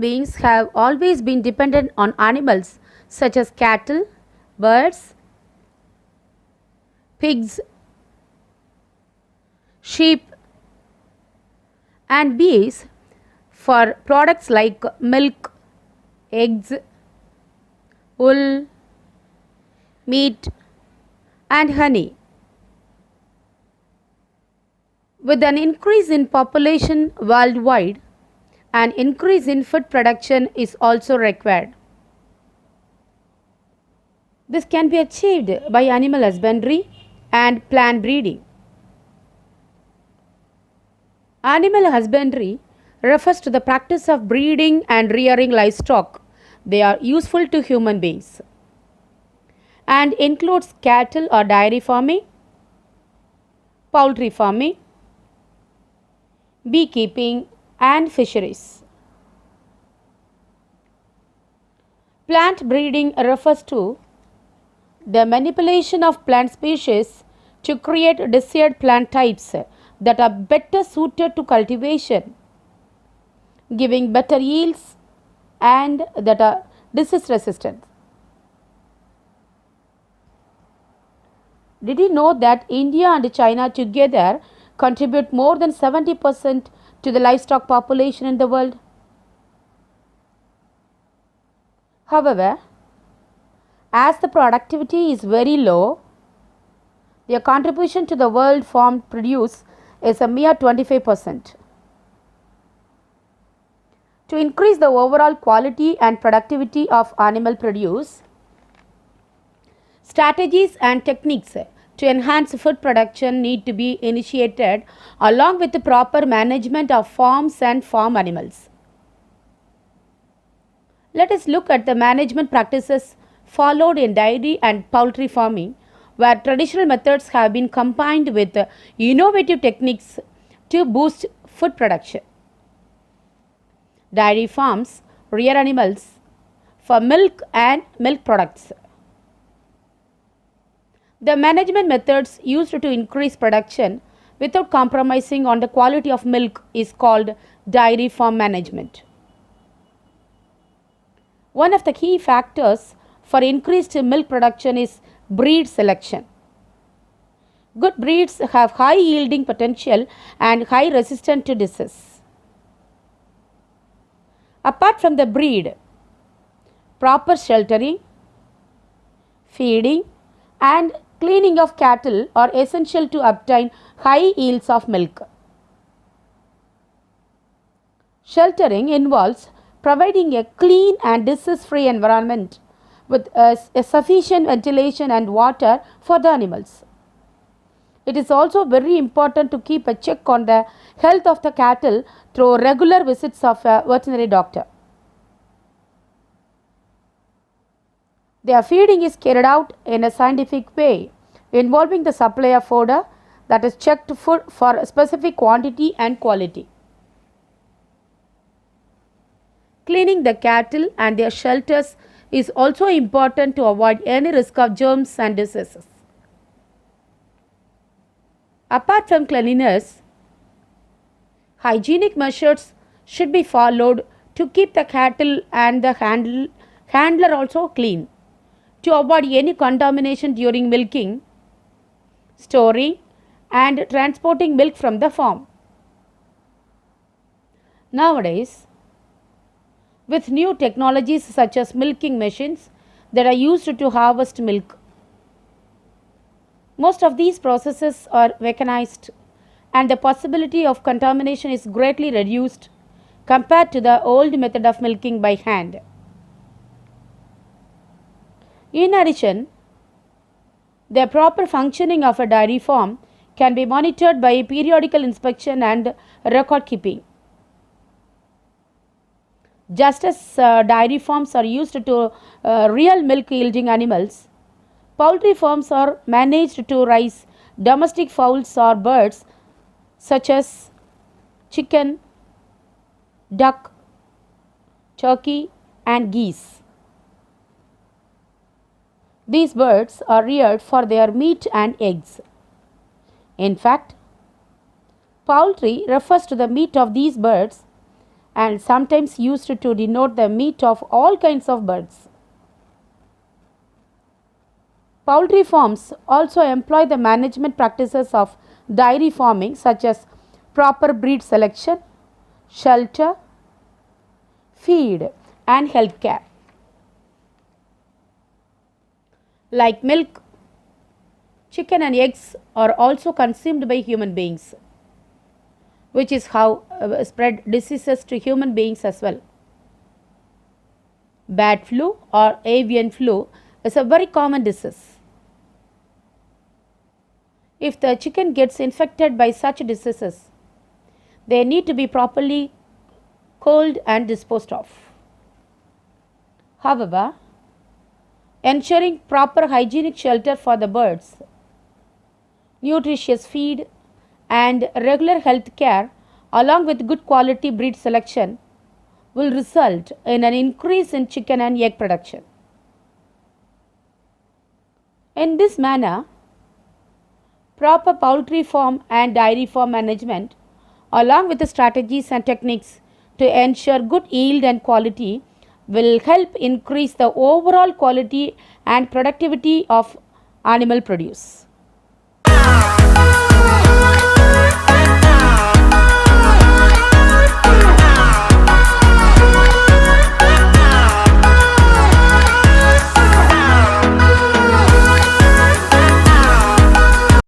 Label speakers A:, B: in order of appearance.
A: beings have always been dependent on animals such as cattle, birds, pigs, sheep, and bees for products like milk, eggs, wool, meat, and honey. With an increase in population worldwide, an increase in food production is also required. This can be achieved by animal husbandry and plant breeding. Animal husbandry refers to the practice of breeding and rearing livestock. They are useful to human beings and includes cattle or dairy farming, poultry farming, beekeeping, and fisheries. Plant breeding refers to the manipulation of plant species to create desired plant types that are better suited to cultivation, giving better yields and that are disease resistant. Did you know that India and China together contribute more than 70% to the livestock population in the world? However, as the productivity is very low, their contribution to the world farm produce is a mere 25%. To increase the overall quality and productivity of animal produce, strategies and techniques to enhance food production need to be initiated along with the proper management of farms and farm animals. Let us look at the management practices followed in dairy and poultry farming, where traditional methods have been combined with innovative techniques to boost food production. Dairy farms rear animals for milk and milk products. The management methods used to increase production without compromising on the quality of milk is called dairy farm management. One of the key factors for increased milk production is breed selection. Good breeds have high yielding potential and high resistance to disease. Apart from the breed, proper sheltering, feeding, and cleaning of cattle are essential to obtain high yields of milk. Sheltering involves providing a clean and disease-free environment with a sufficient ventilation and water for the animals. It is also very important to keep a check on the health of the cattle through regular visits of a veterinary doctor. Their feeding is carried out in a scientific way, involving the supply of fodder that is checked for a specific quantity and quality. Cleaning the cattle and their shelters is also important to avoid any risk of germs and diseases. Apart from cleanliness, hygienic measures should be followed to keep the cattle and the handler also clean, to avoid any contamination during milking, storing, and transporting milk from the farm. Nowadays, with new technologies such as milking machines that are used to harvest milk, most of these processes are mechanized and the possibility of contamination is greatly reduced compared to the old method of milking by hand. In addition, the proper functioning of a dairy farm can be monitored by periodical inspection and record keeping. Just as dairy farms are used to real milk yielding animals, poultry farms are managed to raise domestic fowls or birds such as chicken, duck, turkey, and geese. These birds are reared for their meat and eggs. In fact, poultry refers to the meat of these birds and sometimes used to denote the meat of all kinds of birds. Poultry farms also employ the management practices of dairy farming such as proper breed selection, shelter, feed and health care. Like milk, chicken and eggs are also consumed by human beings, which is how spread diseases to human beings as well. Bat flu or avian flu is a very common disease. If the chicken gets infected by such diseases, they need to be properly cooled and disposed of. However, ensuring proper hygienic shelter for the birds, nutritious feed and regular health care along with good quality breed selection will result in an increase in chicken and egg production. In this manner, proper poultry farm and dairy farm management along with the strategies and techniques to ensure good yield and quality will help increase the overall quality and productivity of animal produce.